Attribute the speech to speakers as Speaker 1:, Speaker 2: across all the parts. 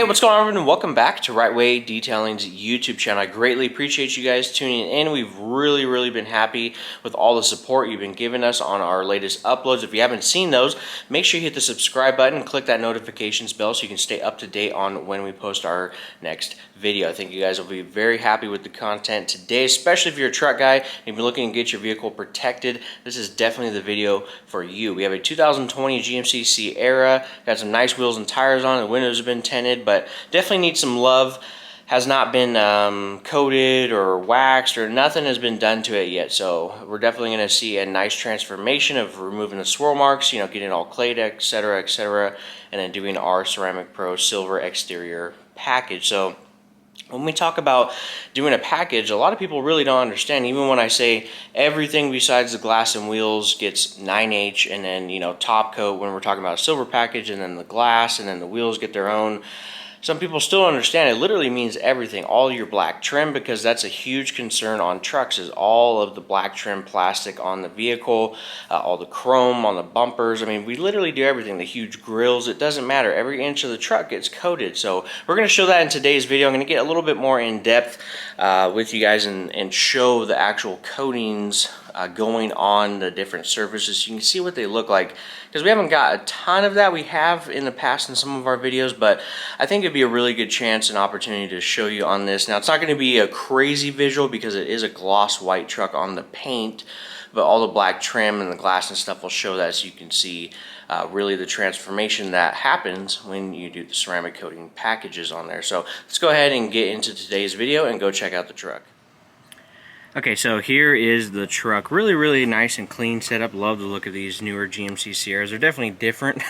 Speaker 1: What's going on, everyone? Welcome back to Rite-Way Detailing's YouTube channel. I greatly appreciate you guys tuning in. We've really been happy with all the support you've been giving us on our latest uploads. If you haven't seen those, make sure you hit the subscribe button and click that notifications bell so you can stay up to date on when we post our next video. I think you guys will be very happy with the content today, especially if you're a truck guy and you've been looking to get your vehicle protected. This is definitely the video for you. We have a 2020 GMC Sierra, got some nice wheels and tires on, the windows have been tinted, but definitely needs some love. Has not been coated or waxed, or nothing has been done to it yet, so we're definitely going to see a nice transformation of removing the swirl marks, you know, getting it all clayed, etc., and then doing our Ceramic Pro silver exterior package. So when we talk about doing a package, a lot of people really don't understand. Even when I say everything besides the glass and wheels gets 9H, and then, you know, top coat when we're talking about a silver package, and then the glass, and then the wheels get their own. Some people still understand it literally means everything, all your black trim, because that's a huge concern on trucks, is all of the black trim plastic on the vehicle, all the chrome on the bumpers. I mean, we literally do everything, the huge grills, it doesn't matter. Every inch of the truck gets coated. So we're going to show that in today's video. I'm going to get a little bit more in depth with you guys and show the actual coatings going on the different surfaces. You can see what they look like, because we haven't got a ton of that. We have in the past in some of our videos, but I think it'd be a really good chance and opportunity to show you on this. Now, it's not going to be a crazy visual because it is a gloss white truck on the paint, but all the black trim and the glass and stuff will show that, so you can see really the transformation that happens when you do the ceramic coating packages on there. So let's go ahead and get into today's video and go check out the truck. Okay, so here is the truck. Really nice and clean setup. Love the look of these newer GMC Sierras. They're definitely different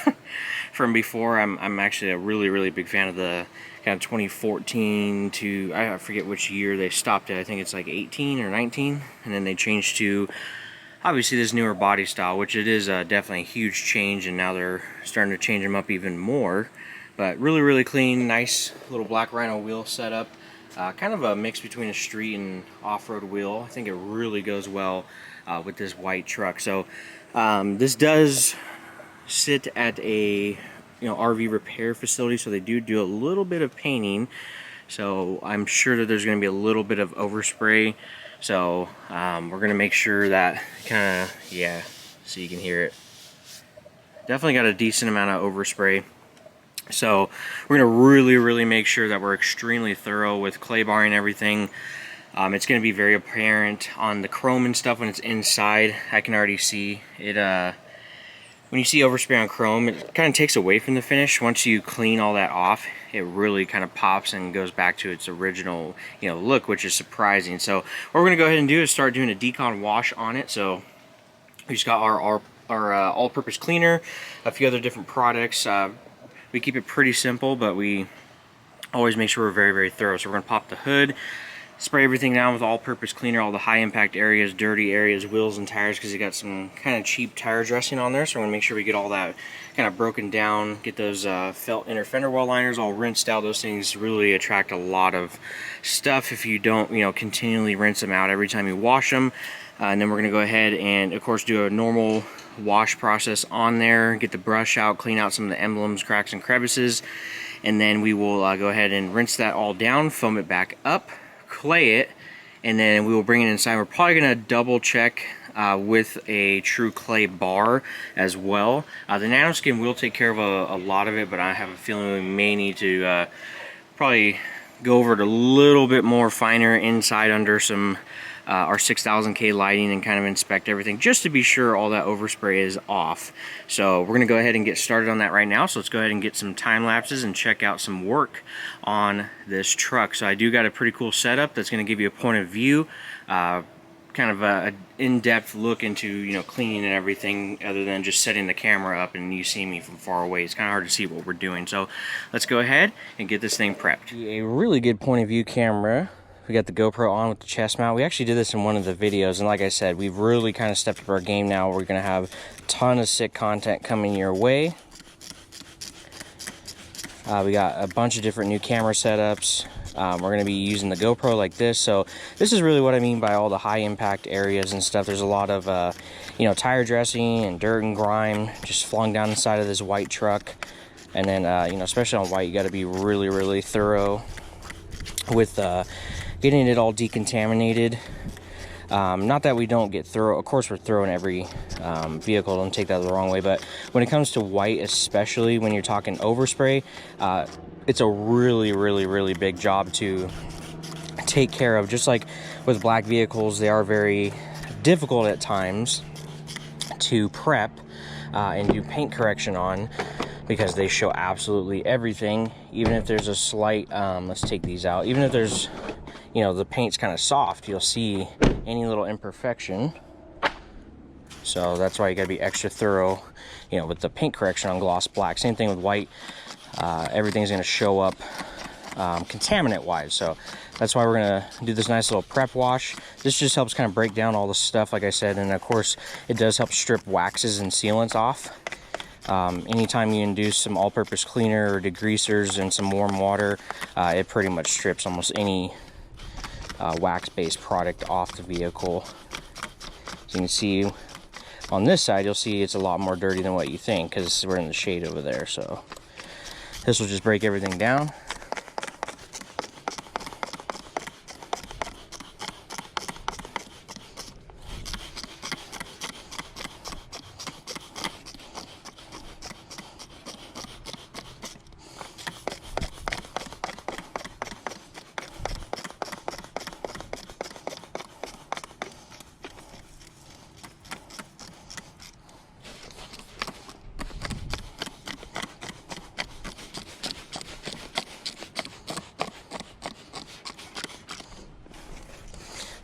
Speaker 1: from before. I'm actually a really big fan of the kind of 2014 to, I forget which year they stopped it. I think it's like 18 or 19, and then they changed to obviously this newer body style, which it is definitely a huge change, and now they're starting to change them up even more. But really clean, nice little black Rhino wheel setup. Kind of a mix between a street and off-road wheel. I think it really goes well with this white truck. So this does sit at a RV repair facility, so they do a little bit of painting. So I'm sure that there's going to be a little bit of overspray. So we're going to make sure that so you can hear it. Definitely got a decent amount of overspray. So we're going to really make sure that we're extremely thorough with clay barring everything. It's going to be very apparent on the chrome and stuff when it's inside. I can already see it. When you see overspray on chrome, it kind of takes away from the finish. Once you clean all that off, it really kind of pops and goes back to its original look, which is surprising. So what we're going to go ahead and do is start doing a decon wash on it. So we just got our all-purpose cleaner, a few other different products. We keep it pretty simple, but we always make sure we're very thorough. So we're going to pop the hood, spray everything down with all-purpose cleaner, all the high-impact areas, dirty areas, wheels and tires, because you got some kind of cheap tire dressing on there. So we're going to make sure we get all that kind of broken down, get those felt inner fender well liners all rinsed out. Those things really attract a lot of stuff if you don't continually rinse them out every time you wash them. And then we're going to go ahead and, of course, do a normal wash process on there, get the brush out, clean out some of the emblems, cracks, and crevices, and then we will go ahead and rinse that all down, foam it back up, clay it, and then we will bring it inside. We're probably going to double check with a true clay bar as well. The nanoskin will take care of a lot of it, but I have a feeling we may need to probably go over it a little bit more finer inside under some our 6000K lighting and kind of inspect everything just to be sure all that overspray is off. So we're going to go ahead and get started on that right now. So let's go ahead and get some time lapses and check out some work on this truck. So I do got a pretty cool setup that's going to give you a point of view, kind of a in-depth look into cleaning and everything, other than just setting the camera up and you see me from far away. It's kind of hard to see what we're doing. So let's go ahead and get this thing prepped. A really good point of view camera. We got the GoPro on with the chest mount. We actually did this in one of the videos, and like I said, we've really kind of stepped up our game now. We're going to have a ton of sick content coming your way. We got a bunch of different new camera setups. We're going to be using the GoPro like this. So this is really what I mean by all the high impact areas and stuff. There's a lot of tire dressing and dirt and grime just flung down the side of this white truck. And then, you know, especially on white, you got to be really, really thorough with getting it all decontaminated. Not that we don't get thorough, of course we're thorough in every vehicle, don't take that the wrong way, but when it comes to white, especially when you're talking overspray, it's a really, really, really big job to take care of. Just like with black vehicles, they are very difficult at times to prep and do paint correction on, because they show absolutely everything. Even if there's a slight, let's take these out, even if there's, you know, the paint's kind of soft, you'll see any little imperfection. So that's why you gotta be extra thorough, you know, with the paint correction on gloss black. Same thing with white. Everything's gonna show up contaminant wise. So that's why we're gonna do this nice little prep wash. This just helps kind of break down all the stuff, like I said, and of course it does help strip waxes and sealants off. Anytime you induce some all-purpose cleaner or degreasers and some warm water, it pretty much strips almost any wax-based product off the vehicle. So you can see on this side, you'll see it's a lot more dirty than what you think, because we're in the shade over there. So this will just break everything down.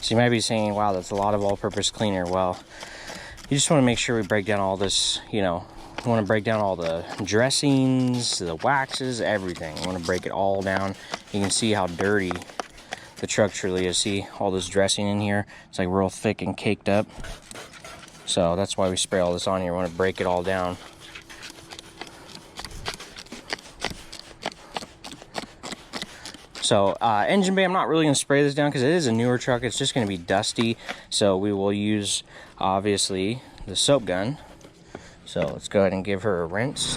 Speaker 1: So you might be saying, wow, that's a lot of all-purpose cleaner. Well, you just want to make sure we break down all this, you know, we want to break down all the dressings, the waxes, everything. We want to break it all down. You can see how dirty the truck truly is. See all this dressing in here? It's like real thick and caked up. So that's why we spray all this on here. We want to break it all down. So engine bay, I'm not really going to spray this down because it is a newer truck. It's just going to be dusty. So we will use, obviously, the soap gun. So let's go ahead and give her a rinse.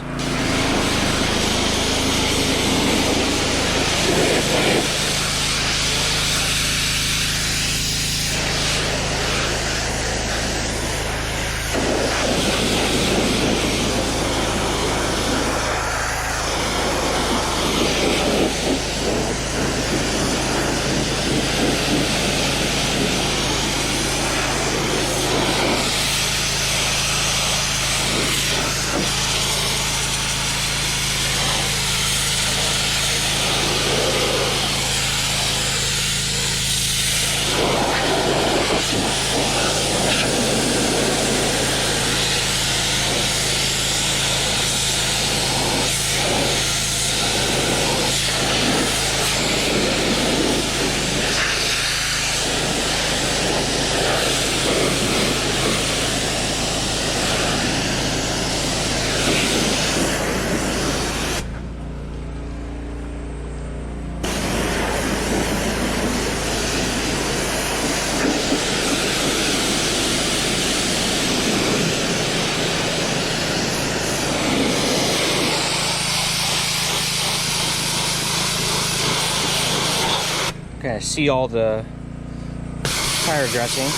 Speaker 1: Kind of see all the tire dressing.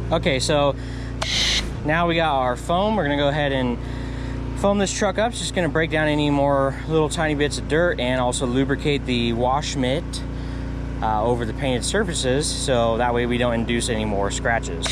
Speaker 1: Okay, so now we got our foam. We're gonna go ahead and foam this truck up. It's just gonna break down any more little tiny bits of dirt and also lubricate the wash mitt over the painted surfaces, so that way we don't induce any more scratches.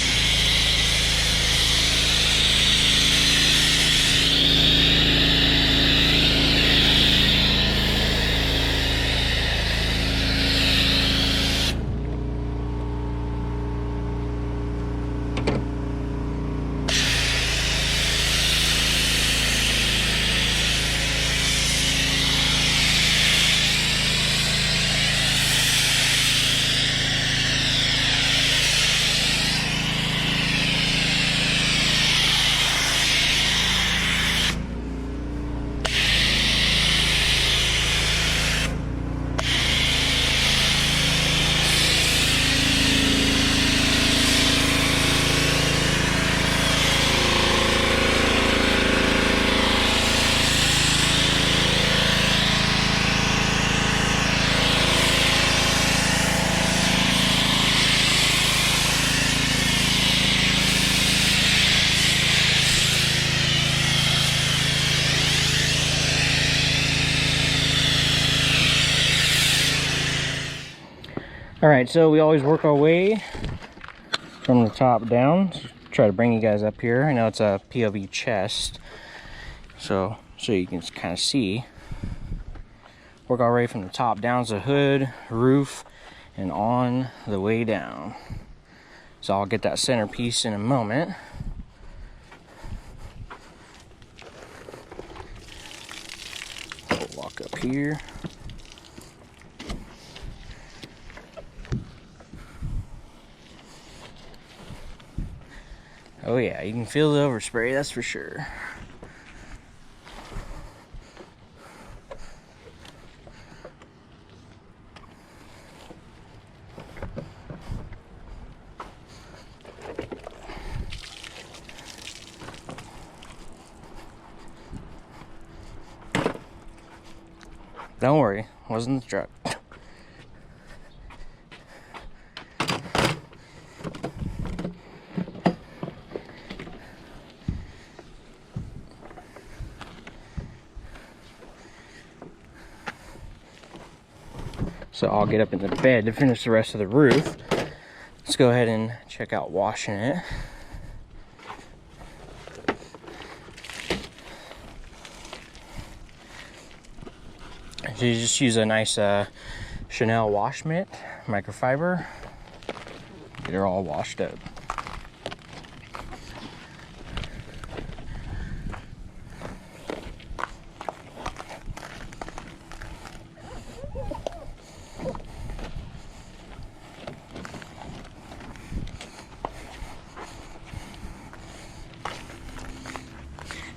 Speaker 1: All right, so we always work our way from the top down. Try to bring you guys up here. I know it's a POV chest, so you can kind of see. Work our way from the top down to the hood, roof, and on the way down. So I'll get that centerpiece in a moment. We'll walk up here. Oh yeah, you can feel the overspray, that's for sure. Don't worry, wasn't the truck. So I'll get up in the bed to finish the rest of the roof. Let's go ahead and check out washing it. So you just use a nice Chanel wash mitt, microfiber. Get her all washed up.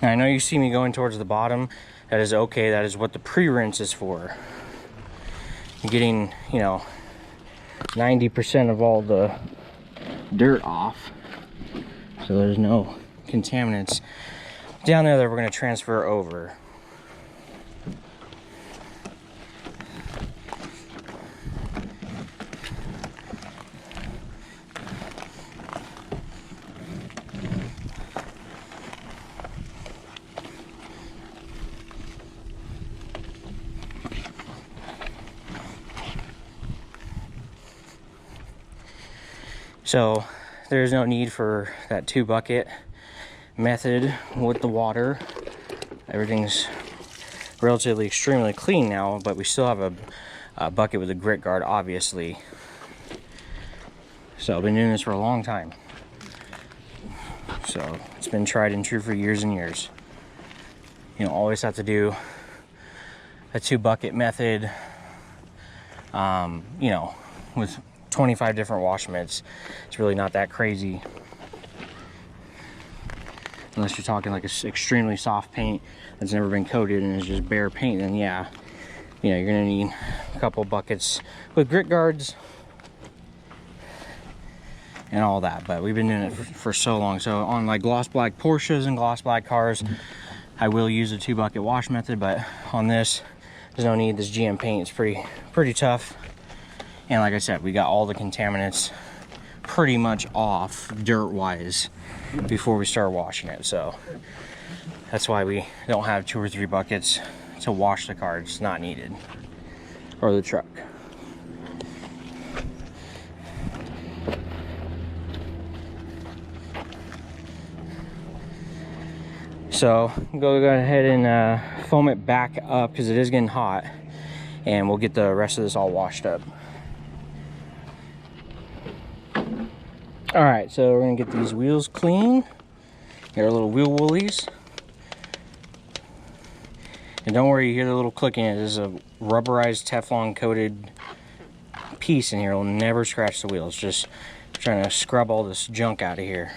Speaker 1: Now I know you see me going towards the bottom. That is okay. That is what the pre-rinse is for. You're getting, you know, 90% of all the dirt off, so there's no contaminants down there that we're going to transfer over. So there's no need for that 2-bucket method with the water. Everything's relatively extremely clean now, but we still have a bucket with a grit guard, obviously. So I've been doing this for a long time. So it's been tried and true for years and years. You don't always have to do a 2-bucket method, you know, with 25 different wash mitts. It's really not that crazy. Unless you're talking like a extremely soft paint that's never been coated and is just bare paint, then yeah, you know, you're gonna need a couple buckets with grit guards and all that. But we've been doing it for so long. So on like gloss black Porsches and gloss black cars, I will use a 2-bucket wash method, but on this, there's no need. This GM paint is pretty tough. And like I said, we got all the contaminants pretty much off dirt-wise before we start washing it. So that's why we don't have 2 or 3 buckets to wash the car. It's not needed, or the truck. So go ahead and foam it back up because it is getting hot, and we'll get the rest of this all washed up. All right, so we're gonna get these wheels clean. Get our little wheel woolies. And don't worry, you hear the little clicking. It is a rubberized Teflon coated piece in here. It'll never scratch the wheels. Just trying to scrub all this junk out of here.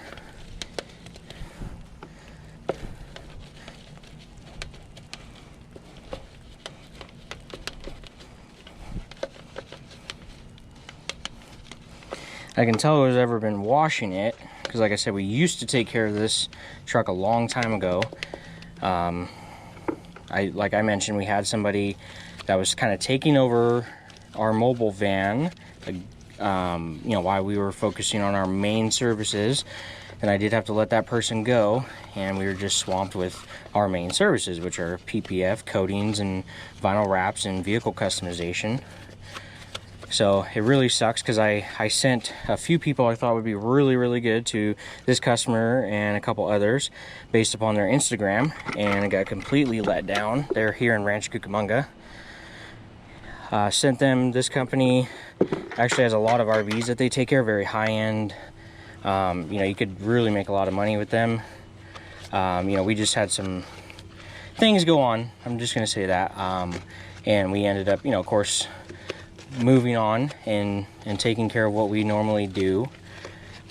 Speaker 1: I can tell who's ever been washing it, because like I said, we used to take care of this truck a long time ago. Like I mentioned, we had somebody that was kind of taking over our mobile van, you know, while we were focusing on our main services. And I did have to let that person go, and we were just swamped with our main services, which are PPF, coatings, and vinyl wraps, and vehicle customization. So it really sucks because I sent a few people I thought would be really good to this customer and a couple others based upon their Instagram, and I got completely let down. They're here in Rancho Cucamonga. Sent them, this company actually has a lot of RVs that they take care of, very high-end. You know, you could really make a lot of money with them. You know, we just had some things go on, I'm just gonna say that, and we ended up, you know, of course, moving on and taking care of what we normally do.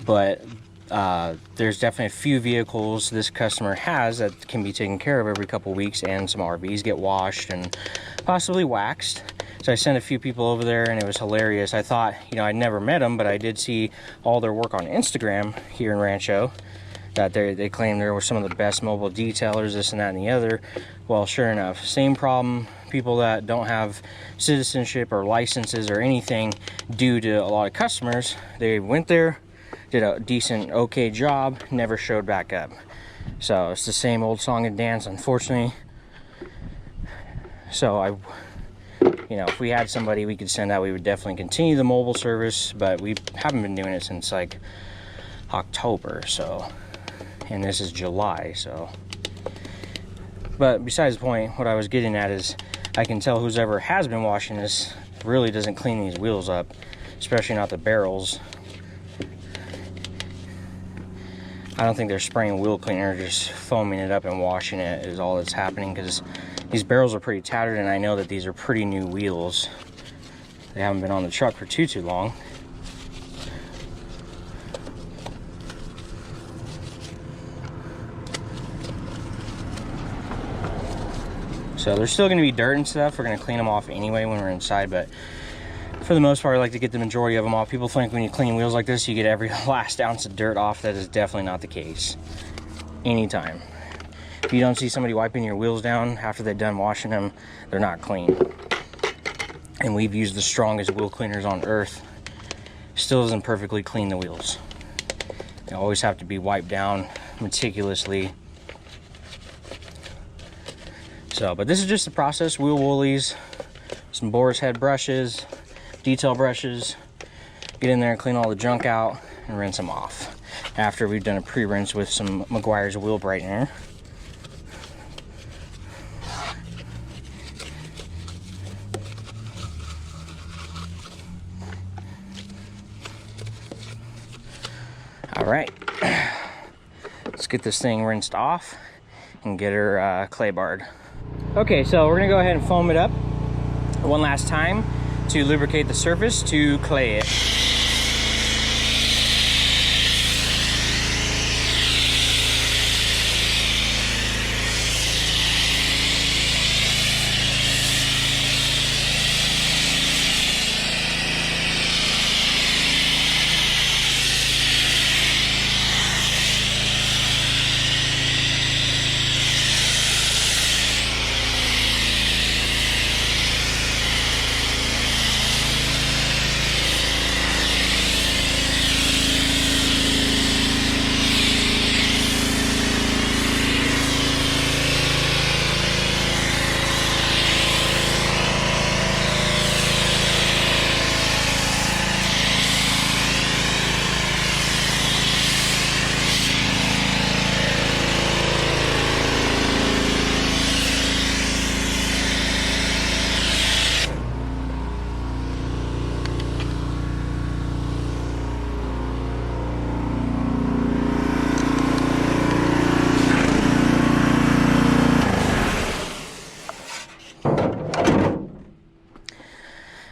Speaker 1: But there's definitely a few vehicles this customer has that can be taken care of every couple weeks, and some RVs get washed and possibly waxed. So I sent a few people over there, and it was hilarious. I thought, you know, I'd never met them, but I did see all their work on Instagram here in Rancho, that they claimed there were some of the best mobile detailers, this and that and the other. Well, sure enough, same problem. People that don't have citizenship or licenses or anything due to a lot of customers, they went there, did a decent, okay job, never showed back up. So it's the same old song and dance, unfortunately. So you know, if we had somebody we could send out, we would definitely continue the mobile service, but we haven't been doing it since like October, so, and this is July, so. But besides the point, what I was getting at is I can tell whoever has been washing this really doesn't clean these wheels up, especially not the barrels. I don't think they're spraying wheel cleaner, just foaming it up and washing it is all that's happening, because these barrels are pretty tattered, and I know that these are pretty new wheels. They haven't been on the truck for too long. So there's still going to be dirt and stuff. We're going to clean them off anyway when we're inside, but for the most part, I like to get the majority of them off. People think when you clean wheels like this, you get every last ounce of dirt off. That is definitely not the case. Anytime. If you don't see somebody wiping your wheels down after they're done washing them, they're not clean. And we've used the strongest wheel cleaners on earth. Still doesn't perfectly clean the wheels. They always have to be wiped down meticulously. So, but this is just the process. Wheel woolies, some boar's head brushes, detail brushes. Get in there and clean all the junk out and rinse them off. After we've done a pre-rinse with some Meguiar's wheel brightener. All right, let's get this thing rinsed off and get her clay barred. Okay, so we're gonna go ahead and foam it up one last time to lubricate the surface to clay it.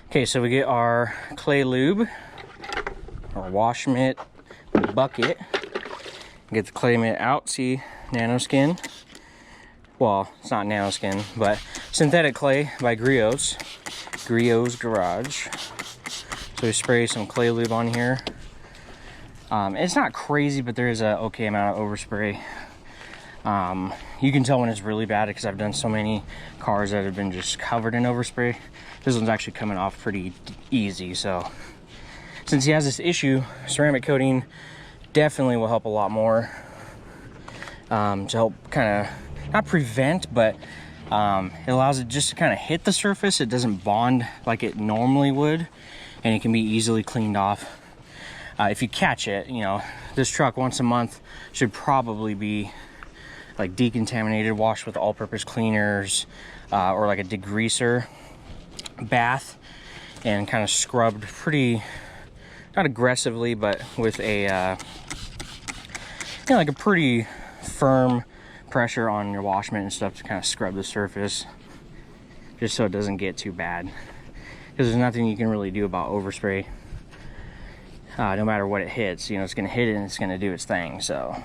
Speaker 2: Okay, so we get our clay lube, our wash mitt bucket. Get the clay mitt out. See, nanoskin. Well, it's not nanoskin, but synthetic clay by Griot's Garage. So we spray some clay lube on here. It's not crazy, but there is a okay amount of overspray. You can tell when it's really bad because I've done so many cars that have been just covered in overspray. This one's actually coming off pretty easy. So since he has this issue, ceramic coating definitely will help a lot more, to help kind of not prevent, but it allows it just to kind of hit the surface. It doesn't bond like it normally would, and it can be easily cleaned off if you catch it. You know, this truck once a month should probably be like decontaminated, washed with all-purpose cleaners, or like a degreaser bath, and kind of scrubbed pretty, not aggressively, but with a like a pretty firm pressure on your wash mitt and stuff to kind of scrub the surface, just so it doesn't get too bad. Because there's nothing you can really do about overspray. No matter what it hits, you know, it's going to hit it and it's going to do its thing. So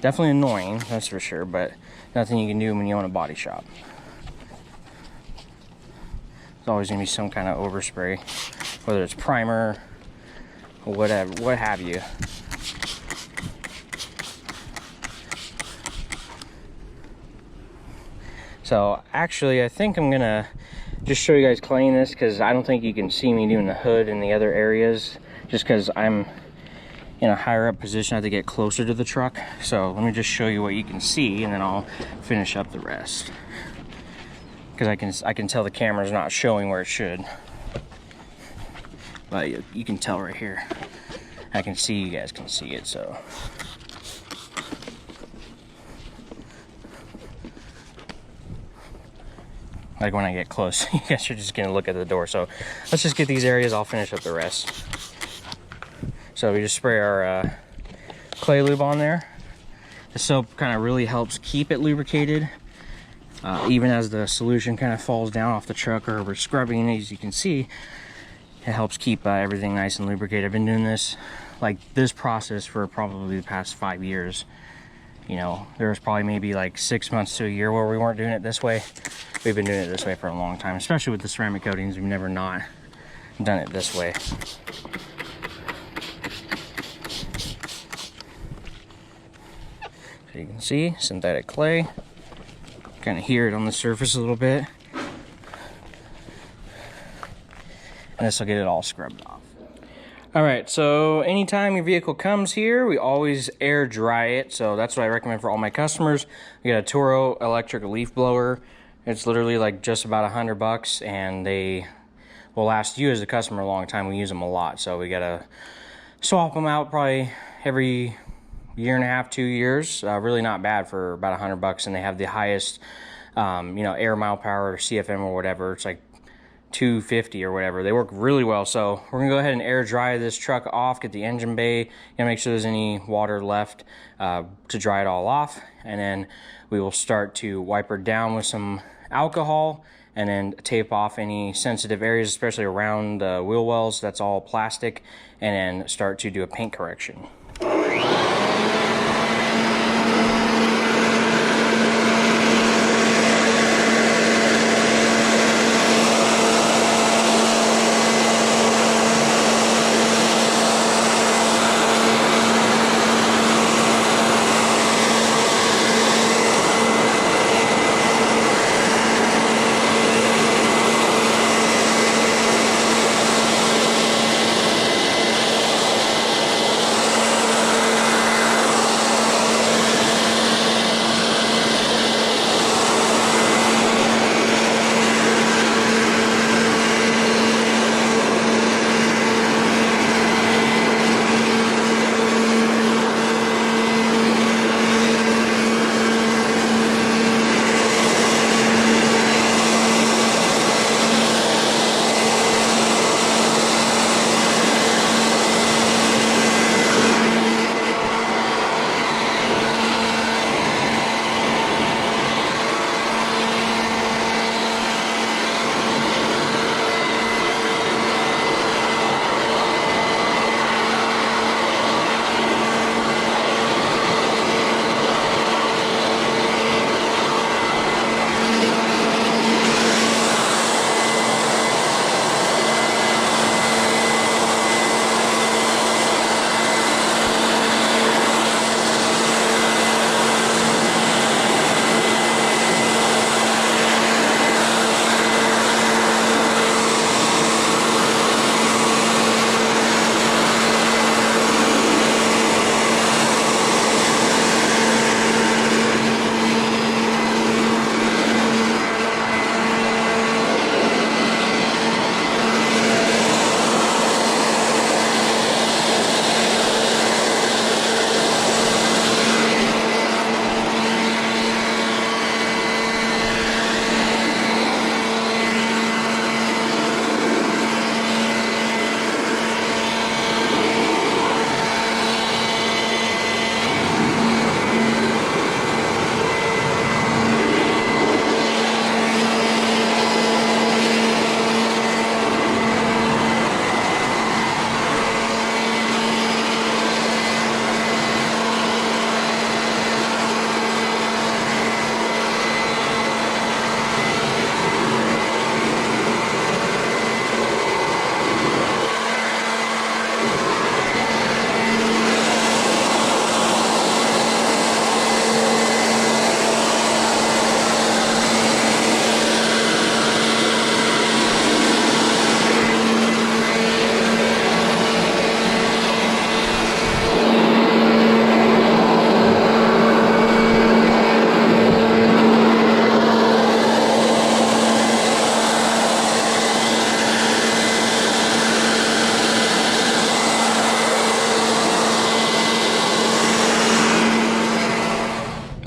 Speaker 2: definitely annoying, that's for sure, but nothing you can do when you own a body shop. There's always going to be some kind of overspray, whether it's primer or whatever, what have you. So actually, I think I'm gonna just show you guys cleaning this, because I don't think you can see me doing the hood and the other areas, just because I'm in a higher up position. I have to get closer to the truck. So let me just show you what you can see, and then I'll finish up the rest, because I can tell the camera's not showing where it should, but you can tell right here. I can see, you guys can see it. So like when I get close, you guys are just gonna look at the door. So let's just get these areas, I'll finish up the rest. So we just spray our clay lube on there. The soap kind of really helps keep it lubricated, even as the solution kind of falls down off the truck, or we're scrubbing. As you can see, it helps keep everything nice and lubricated. I've been doing this, like this process, for probably the past 5 years. You know, there was probably maybe like 6 months to a year where we weren't doing it this way. We've been doing it this way for a long time, especially with the ceramic coatings. We've never not done it this way. So you can see synthetic clay. Kind of hear it on the surface a little bit. And this will get it all scrubbed off. All right, so anytime your vehicle comes here, we always air dry it. So that's what I recommend for all my customers. We got a Toro electric leaf blower. It's literally like just about $100, and they will last you as a customer a long time. We use them a lot, so we gotta swap them out probably every year and a half, 2 years. Really not bad for about $100, and they have the highest, you know, air mile power or CFM or whatever. It's like 250 or whatever. They work really well. So we're gonna go ahead and air dry this truck off, get the engine bay, and make sure there's any water left to dry it all off, and then we will start to wipe her down with some alcohol, and then tape off any sensitive areas, especially around the wheel wells. That's all plastic, and then start to do a paint correction.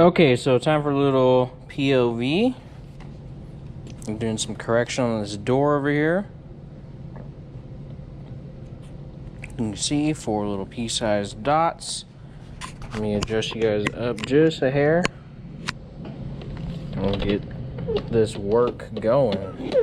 Speaker 2: Okay, so time for a little POV. I'm doing some correction on this door over here. You can see 4 little pea-sized dots. Let me adjust you guys up just a hair. And we'll get this work going.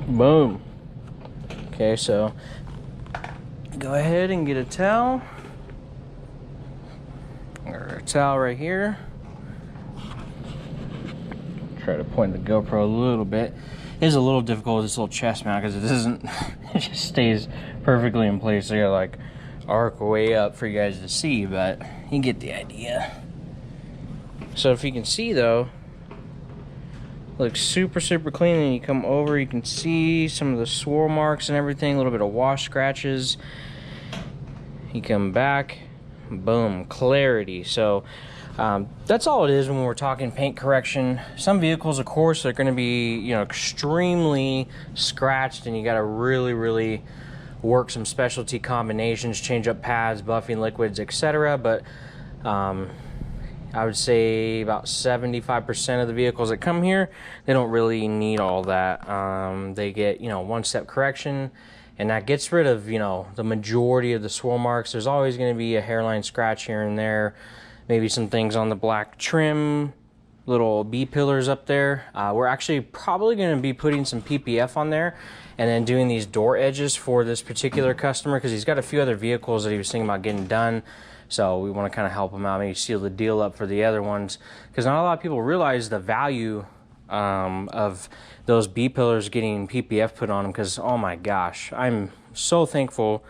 Speaker 2: Boom. Okay, so go ahead and get a towel, or a towel right here. Try to point the GoPro a little bit. It is a little difficult with this little chest mount because it doesn't, it just stays perfectly in place. So you gotta like arc way up for you guys to see, but you get the idea. So if you can see though, looks super clean, and you come over, you can see some of the swirl marks and everything, a little bit of wash scratches. You come back, boom, clarity. So that's all it is when we're talking paint correction. Some vehicles, of course, are going to be, you know, extremely scratched, and you got to really work some specialty combinations, change up pads, buffing liquids, etc. But I would say about 75% of the vehicles that come here, they don't really need all that. They get, you know, one-step correction, and that gets rid of, you know, the majority of the swirl marks. There's always going to be a hairline scratch here and there, maybe some things on the black trim, little B-pillars up there. We're actually probably going to be putting some PPF on there and then doing these door edges for this particular customer, because he's got a few other vehicles that he was thinking about getting done. So we want to kind of help him out, maybe seal the deal up for the other ones, because not a lot of people realize the value of those B-pillars getting PPF put on them, because oh my gosh, I'm so thankful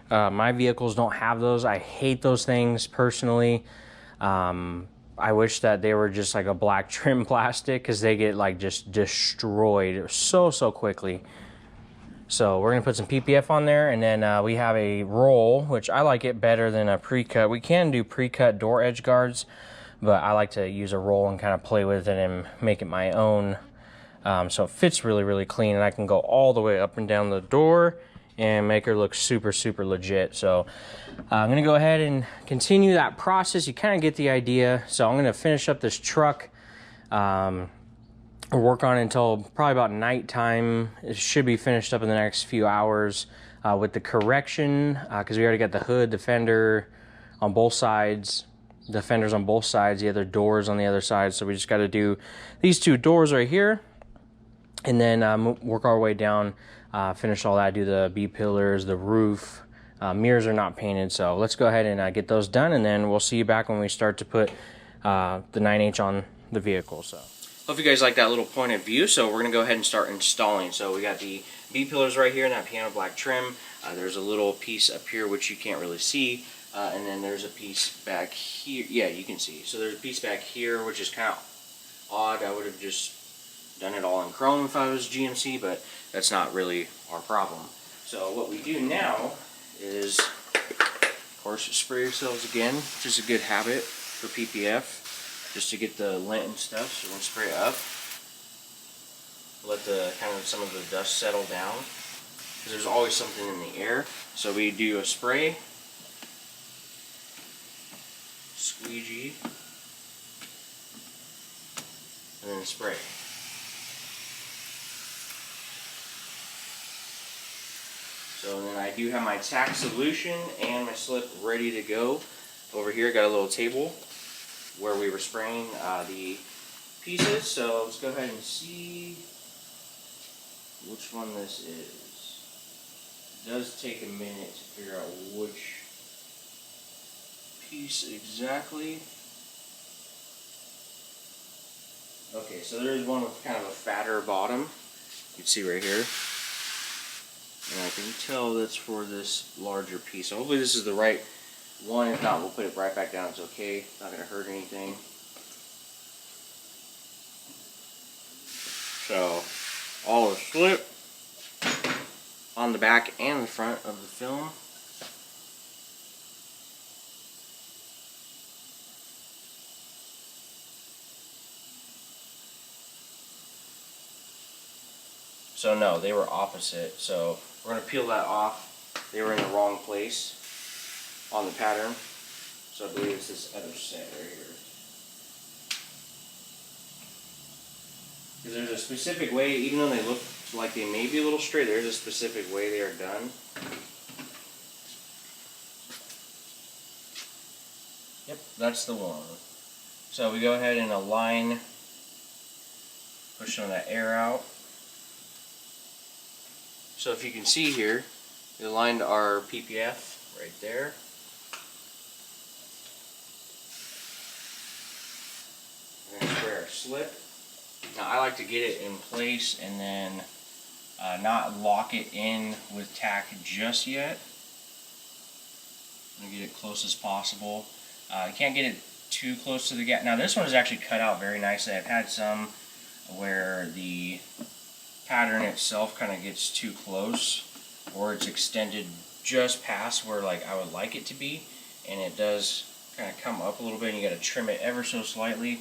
Speaker 2: my vehicles don't have those. I hate those things personally. I wish that they were just like a black trim plastic, because they get like just destroyed so quickly. So we're gonna put some PPF on there, and then we have a roll, which I like it better than a pre-cut. We can do pre-cut door edge guards, but I like to use a roll and kind of play with it and make it my own. So it fits really clean, and I can go all the way up and down the door and make her look super legit. So I'm gonna go ahead and continue that process. You kind of get the idea. So I'm gonna finish up this truck. Work on it until probably about nighttime. It should be finished up in the next few hours with the correction, because we already got the hood, the fender on both sides, the fenders on both sides, the other doors on the other side. So we just got to do these 2 doors right here, and then work our way down, finish all that, do the B-pillars, the roof. Mirrors are not painted, so let's go ahead and get those done, and then we'll see you back when we start to put the 9H on the vehicle. So hope you guys like that little point of view. So we're going to go ahead and start installing. So we got the B-pillars right here in that piano black trim. There's a little piece up here which you can't really see.
Speaker 1: And then there's a piece back here. Yeah, you can see. So there's a piece back here, which is kind of odd. I would have just done it all in chrome if I was GMC, but that's not really our problem. So what we do now is, of course, spray yourselves again, which is a good habit for PPF, just to get the lint and stuff. So we're gonna spray it up. Let the some of the dust settle down, because there's always something in the air. So we do a spray, squeegee, and then spray. So then I do have my tack solution and my slip ready to go. Over here, got a little table where we were spraying the pieces. So let's go ahead and see which one this is. It does take a minute to figure out which piece exactly. Okay, so there's one with kind of a fatter bottom. You can see right here. And I can tell that's for this larger piece. So hopefully this is the right one. If not, we'll put it right back down. It's okay. It's not going to hurt anything. So, all the slip on the back and the front of the film. So no, they were opposite. So we're going to peel that off. They were in the wrong place on the pattern. So I believe it's this other set right here. Because there's a specific way, even though they look like they may be a little straight, there's a specific way they are done. Yep, that's the one. So we go ahead and align, push some of that air out. So if you can see here, we aligned our PPF right there. We're going to spray our slip. Now I like to get it in place and then not lock it in with tack just yet. I'm going to get it close as possible. You can't get it too close to the gap. Now this one is actually cut out very nicely. I've had some where the pattern itself kind of gets too close, or it's extended just past where like I would like it to be, and it does kind of come up a little bit and you got to trim it ever so slightly.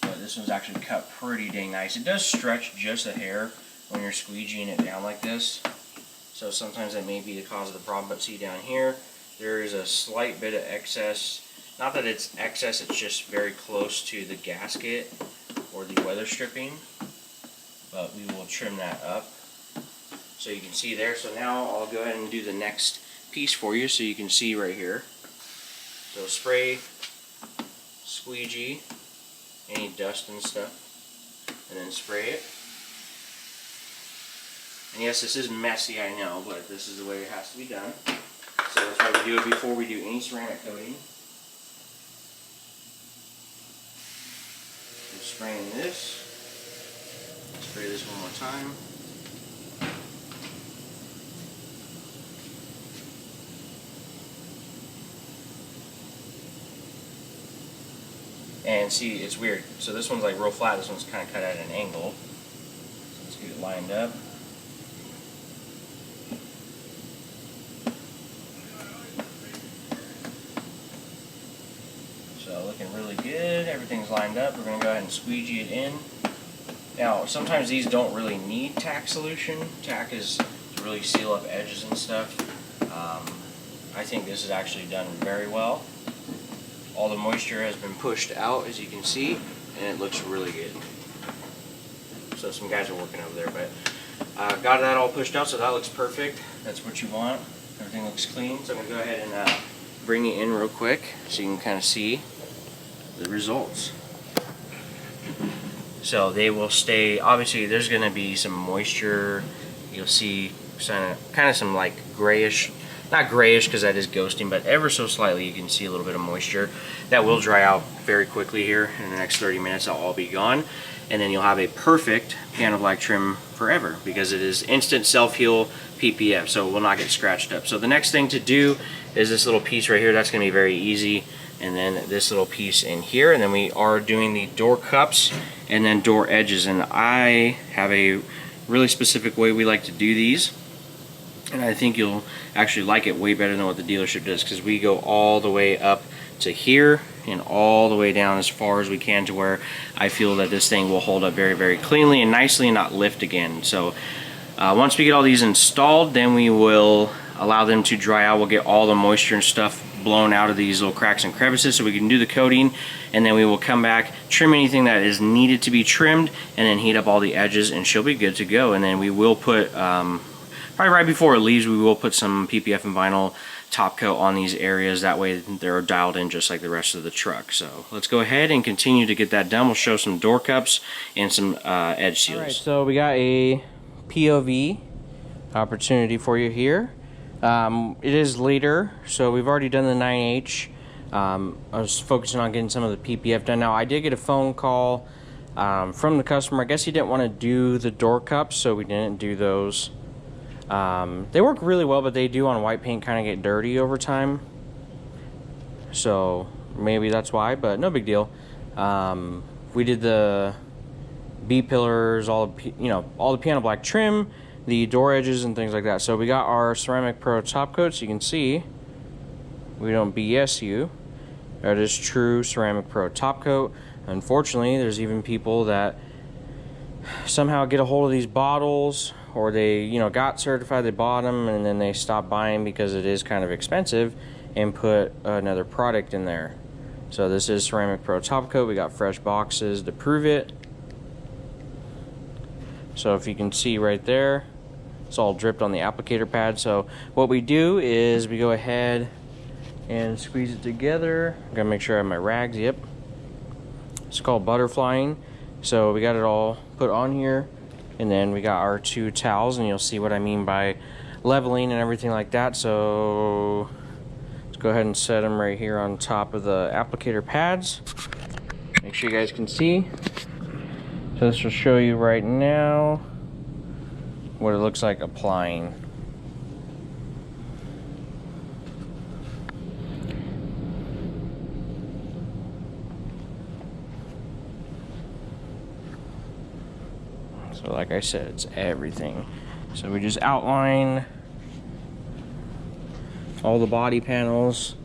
Speaker 1: But this one's actually cut pretty dang nice. It does stretch just a hair when you're squeegeeing it down like this, so sometimes that may be the cause of the problem. But see down here, there is a slight bit of excess. Not that it's excess, it's just very close to the gasket or the weather stripping. But we will trim that up so you can see there. So now I'll go ahead and do the next piece for you so you can see right here. So spray, squeegee, any dust and stuff, and then spray it. And yes, this is messy, I know, but this is the way it has to be done. So that's why we do it before we do any ceramic coating. I'm spraying this. Spray this one more time. And see, it's weird. So this one's like real flat, this one's kind of cut at an angle. So let's get it lined up. So looking really good, everything's lined up. We're going to go ahead and squeegee it in. Now, sometimes these don't really need tack solution. Tack is to really seal up edges and stuff. I think this is actually done very well. All the moisture has been pushed out, as you can see, and it looks really good. So some guys are working over there, but got that all pushed out, so that looks perfect. That's what you want. Everything looks clean. So I'm going to go ahead and bring it in real quick so you can kind of see the results. So they will stay, obviously there's going to be some moisture. You'll see kind of some like grayish, not grayish because that is ghosting, but ever so slightly you can see a little bit of moisture. That will dry out very quickly here. In the next 30 minutes that'll all be gone. And then you'll have a perfect piano black trim forever, because it is instant self-heal PPF, so it will not get scratched up. So the next thing to do is this little piece right here. That's going to be very easy. And then this little piece in here, and then we are doing the door cups and then door edges. And I have a really specific way we like to do these, and I think you'll actually like it way better than what the dealership does, because we go all the way up to here and all the way down as far as we can, to where I feel that this thing will hold up very, very cleanly and nicely and not lift again. So once we get all these installed, then we will allow them to dry out. We'll get all the moisture and stuff blown out of these little cracks and crevices so we can do the coating, and then we will come back, trim anything that is needed to be trimmed, and then heat up all the edges, and she'll be good to go. And then we will put probably right before it leaves, we will put some PPF and vinyl top coat on these areas. That way they're dialed in just like the rest of the truck. So let's go ahead and continue to get that done. We'll show some door cups and some edge seals. Alright, so we got a POV opportunity for you here. It is later, so we've already done the 9H. I was focusing on getting some of the PPF done. Now, I did get a phone call from the customer. I guess he didn't want to do the door cups, so we didn't do those. They work really well, but they do on white paint kind of get dirty over time. So maybe that's why, but no big deal. We did the B-pillars, all the piano black trim, the door edges and things like that. So we got our Ceramic Pro top coat, so you can see we don't BS you. That is true Ceramic Pro top coat. Unfortunately, there's even people that somehow get a hold of these bottles, or they got certified, they bought them, and then they stop buying because it is kind of expensive, and put another product in there. So this is Ceramic Pro top coat. We got fresh boxes to prove it. So if you can see right there, it's all dripped on the applicator pad. So what we do is we go ahead and squeeze it together. I'm gonna make sure I have my rags. Yep, it's called butterflying. So we got it all put on here, and then we got our 2 towels, and you'll see what I mean by leveling and everything like that. So let's go ahead and set them right here on top of the applicator pads. Make sure you guys can see. So this will show you right now what it looks like applying. So like I said, it's everything. So we just outline all the body panels,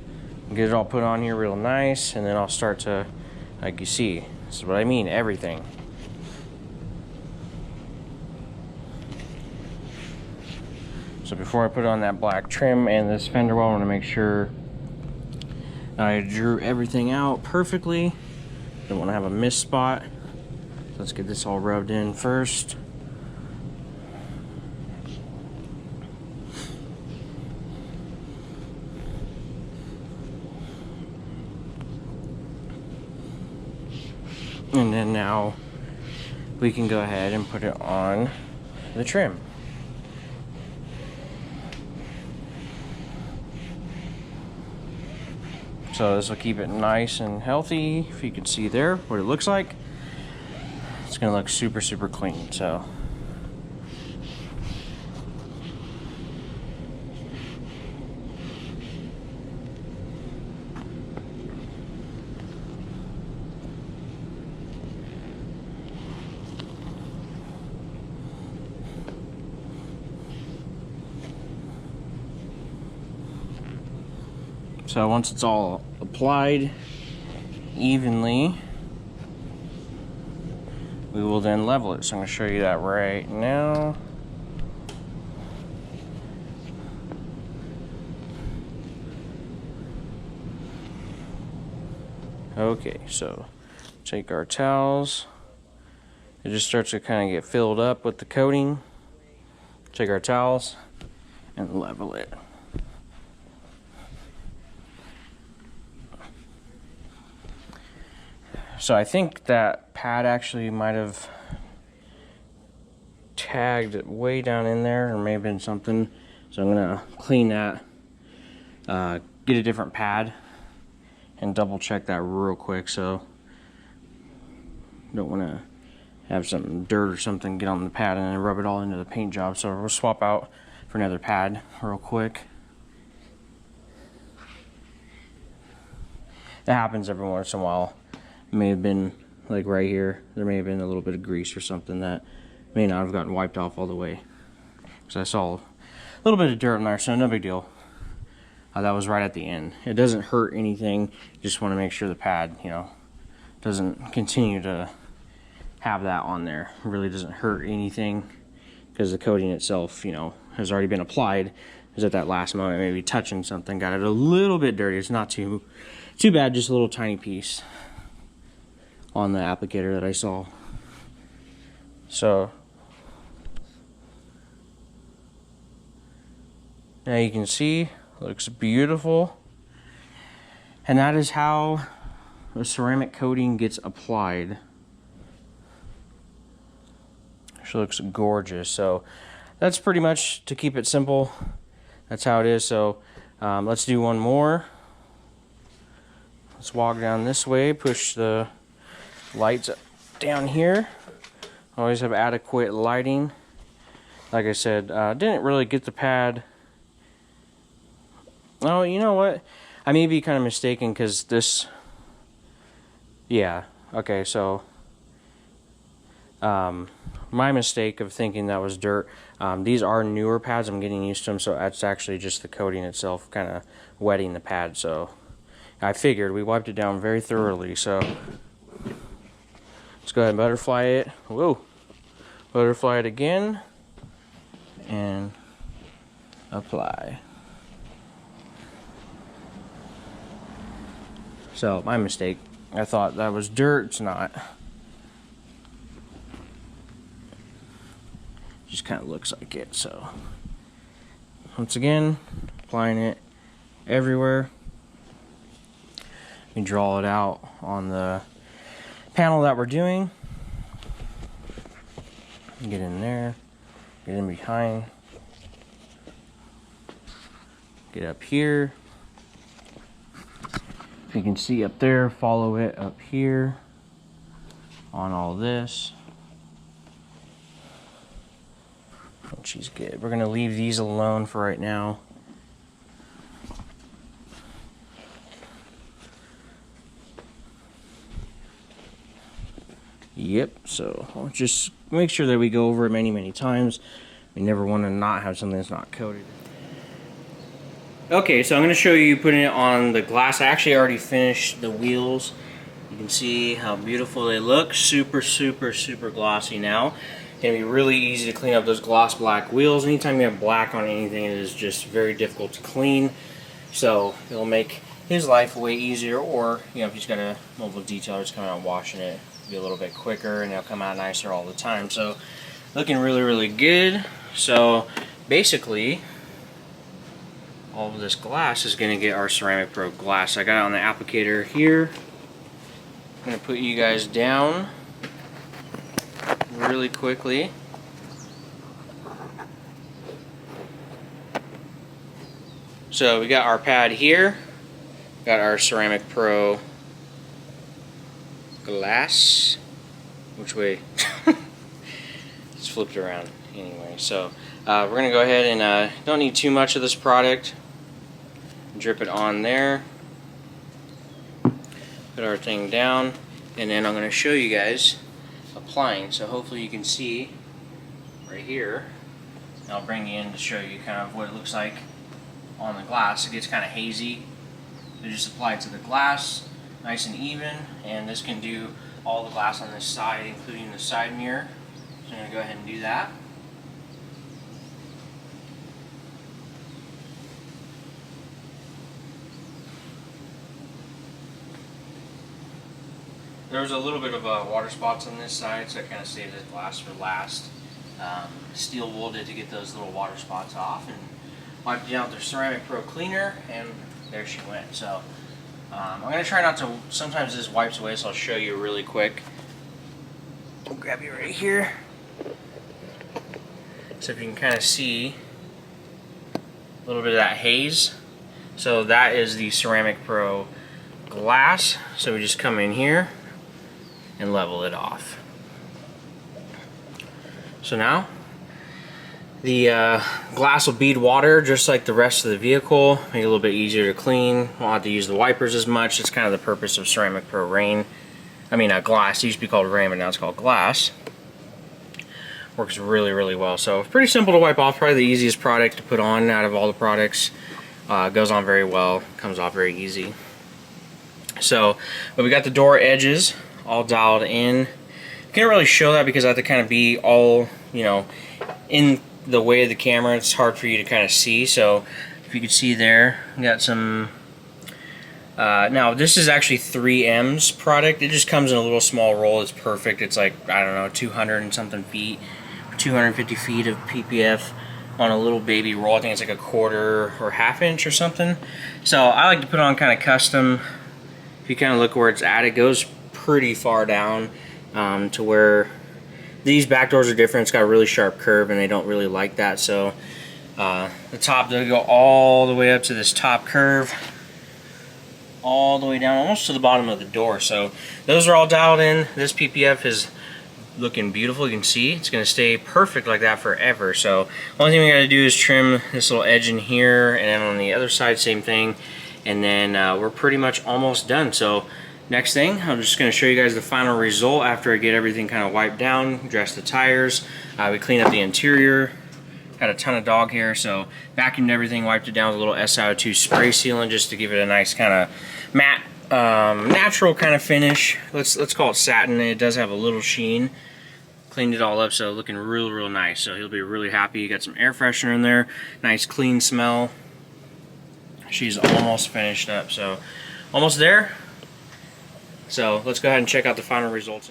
Speaker 1: get it all put on here real nice, and then I'll start to, like you see, this is what I mean, everything. So before I put on that black trim and this fender well, I want to make sure I drew everything out perfectly. Don't want to have a miss spot. Let's get this all rubbed in first. And then now we can go ahead and put it on the trim. So this will keep it nice and healthy. If you can see there what it looks like, it's gonna look super, super clean. So once it's all applied evenly, we will then level it. So I'm going to show you that right now. Okay, so take our towels. It just starts to kind of get filled up with the coating. Take our towels and level it. So I think that pad actually might have tagged it way down in there, or may have been something. So I'm gonna clean that, get a different pad, and double check that real quick. So don't want to have something, dirt or something, get on the pad and then rub it all into the paint job. So we'll swap out
Speaker 2: for another pad real quick. That happens every once in a while. It may have been like right here, there may have been a little bit of grease or something that may not have gotten wiped off all the way. So I saw a little bit of dirt in there, so no big deal. That was right at the end. It doesn't hurt anything. Just want to make sure the pad, you know, doesn't continue to have that on there. It really doesn't hurt anything because the coating itself, you know, has already been applied. Is at that last moment, maybe touching something, got it a little bit dirty. It's not too bad, just a little tiny piece on the applicator that I saw. So now you can see, looks beautiful. And that is how the ceramic coating gets applied. She looks gorgeous. So that's pretty much, to keep it simple, that's how it is. So let's do one more. Let's walk down this way, push the lights down here. Always have adequate lighting. Like I said, didn't really get the pad. Oh, you know what? I may be kind of mistaken because this, yeah, okay, so my mistake of thinking that was dirt. These are newer pads, I'm getting used to them, so that's actually just the coating itself kind of wetting the pad. So I figured we wiped it down very thoroughly, so let's go ahead and butterfly it. Whoa, butterfly it again and apply. So my mistake, I thought that was dirt. It's not. Just kind of looks like it. So once again, applying it everywhere. We draw it out on the panel that we're doing. Get in there, get in behind, get up here. You can see up there, follow it up here on all this. And she's good. We're gonna leave these alone for right now. Yep, so I'll just make sure that we go over it many, many times. We never want to not have something that's not coated. Okay, so I'm going to show you putting it on the glass. I actually already finished the wheels. You can see how beautiful they look. Super, super, super glossy now. It's going to be really easy to clean up those gloss black wheels. Anytime you have black on anything, it is just very difficult to clean. So it'll make his life way easier, or you know, if he's got a mobile detailer just coming out and washing it, it'll be a little bit quicker and it'll come out nicer all the time. So looking really, really good. So basically, all of this glass is going to get our Ceramic Pro glass. I got it on the applicator here. I'm going to put you guys down really quickly. So we got our pad here, got our Ceramic Pro glass. Which way? It's flipped around anyway. So we're going to go ahead and don't need too much of this product. Drip it on there, put our thing down, and then I'm going to show you guys applying. So hopefully you can see right here. And I'll bring you in to show you kind of what it looks like on the glass. It gets kind of hazy. So just apply it to the glass, nice and even, and this can do all the glass on this side, including the side mirror. So I'm going to go ahead and do that. There was a little bit of water spots on this side, so I kind of saved the glass for last. Steel wooled it to get those little water spots off, and wiped it down with the Ceramic Pro cleaner, and there she went. So I'm going to try not to, sometimes this wipes away, so I'll show you really quick. I'll grab you right here. So if you can kind of see a little bit of that haze. So that is the Ceramic Pro glass. So we just come in here and level it off. So now The glass will bead water just like the rest of the vehicle, make it a little bit easier to clean. Won't have to use the wipers as much. It's kind of the purpose of Ceramic Pro Rain. I mean, glass. It used to be called rain, but now it's called glass. Works really, really well. So pretty simple to wipe off. Probably the easiest product to put on out of all the products. Goes on very well. Comes off very easy. So, but we got the door edges all dialed in. Can't really show that because I have to kind of be all, you know, in the way of the camera. It's hard for you to kind of see. So if you can see there, we got some now this is actually 3M's product. It just comes in a little small roll. It's perfect. It's like, I don't know, 200 and something feet, 250 feet of PPF on a little baby roll. I think it's like a 1/4 or 1/2 inch or something. So I like to put on kind of custom. If you kind of look where it's at, it goes pretty far down to where these back doors are different. It's got a really sharp curve and they don't really like that. So the top, they'll go all the way up to this top curve, all the way down almost to the bottom of the door. So those are all dialed in. This PPF is looking beautiful. You can see it's going to stay perfect like that forever. So only thing we got to do is trim this little edge in here, and then on the other side same thing, and then we're pretty much almost done. So next thing, I'm just going to show you guys the final result after I get everything kind of wiped down, dress the tires. We clean up the interior. Had a ton of dog hair, so vacuumed everything, wiped it down with a little SiO2 spray sealant just to give it a nice kind of matte, natural kind of finish. Let's call it satin. It does have a little sheen. Cleaned it all up, so looking real nice. So he'll be really happy. You got some air freshener in there, nice clean smell. She's almost finished up, so almost there. So let's go ahead and check out the final results.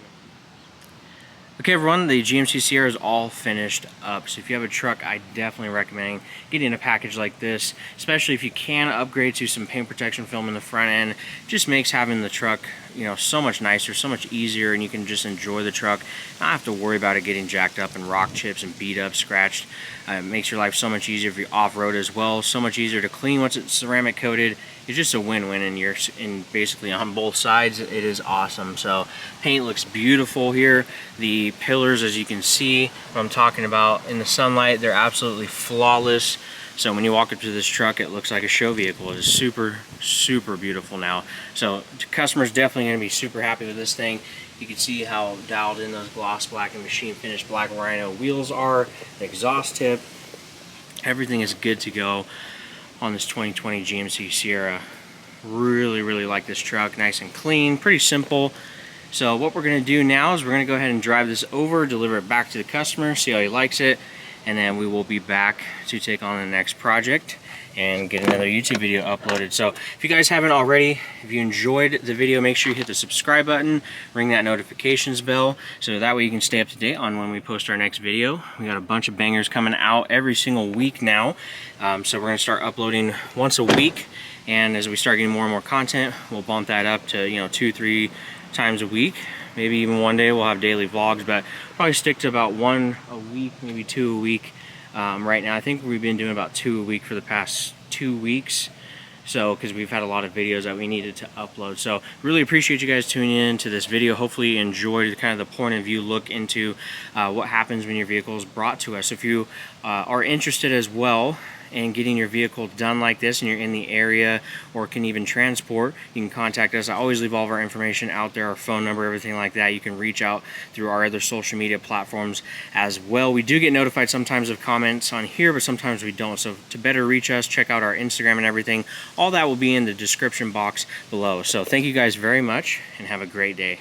Speaker 2: Okay everyone, the GMC Sierra is all finished up. So if you have a truck, I definitely recommend getting a package like this, especially if you can upgrade to some paint protection film in the front end. It just makes having the truck, you know, so much nicer, so much easier, and you can just enjoy the truck. Not have to worry about it getting jacked up and rock chips and beat up, scratched. It makes your life so much easier if you off-road as well. So much easier to clean once it's ceramic coated. It's just a win-win, and basically on both sides. It is awesome. So paint looks beautiful here. The pillars, as you can see, what I'm talking about in the sunlight, they're absolutely flawless. So when you walk up to this truck, it looks like a show vehicle. It is super beautiful now. So the customer's definitely going to be super happy with this thing. You can see how dialed in those gloss black and machine finished black Rhino wheels are, the exhaust tip. Everything is good to go on this 2020 GMC Sierra. Really like this truck. Nice and clean, pretty simple. So what we're going to do now is we're going to go ahead and drive this over, deliver it back to the customer, see how he likes it, and then we will be back to take on the next project and get another YouTube video uploaded. So if you guys haven't already, if you enjoyed the video, make sure you hit the subscribe button, ring that notifications bell, so that way you can stay up to date on when we post our next video. We got a bunch of bangers coming out every single week now. So we're gonna start uploading once a week, and as we start getting more and more content, we'll bump that up to, you know, 2-3 times a week. Maybe even one day we'll have daily vlogs, but probably stick to about 1 a week, maybe 2 a week. Right now I think we've been doing about 2 a week for the past 2 weeks, so because we've had a lot of videos that we needed to upload. So really appreciate you guys tuning in to this video. Hopefully you enjoyed kind of the point of view look into what happens when your vehicle is brought to us. If you are interested as well and getting your vehicle done like this and you're in the area or can even transport, you can contact us. I always leave all of our information out there, our phone number, everything like that. You can reach out through our other social media platforms as well. We do get notified sometimes of comments on here, but sometimes we don't. So to better reach us, check out our Instagram and everything. All that will be in the description box below. So thank you guys very much and have a great day.